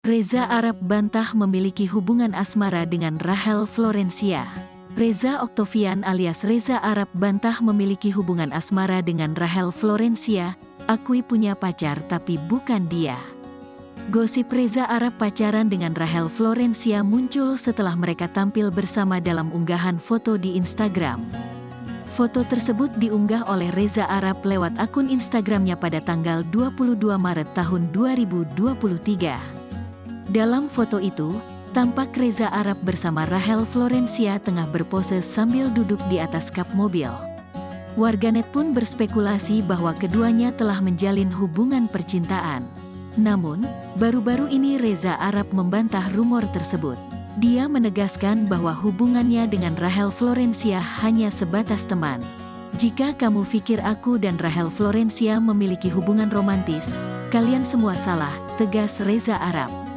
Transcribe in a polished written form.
Reza Arab bantah memiliki hubungan asmara dengan Rachel Florencia. Reza Octavian alias Reza Arab bantah memiliki hubungan asmara dengan Rachel Florencia, akui punya pacar tapi bukan dia. Gosip Reza Arab pacaran dengan Rachel Florencia muncul setelah mereka tampil bersama dalam unggahan foto di Instagram. Foto tersebut diunggah oleh Reza Arab lewat akun Instagramnya pada tanggal 22 Maret tahun 2023. Dalam foto itu, tampak Reza Arab bersama Rachel Florencia tengah berpose sambil duduk di atas kap mobil. Warganet pun berspekulasi bahwa keduanya telah menjalin hubungan percintaan. Namun, baru-baru ini Reza Arab membantah rumor tersebut. Dia menegaskan bahwa hubungannya dengan Rachel Florencia hanya sebatas teman. Jika kamu pikir aku dan Rachel Florencia memiliki hubungan romantis, kalian semua salah, tegas Reza Arab.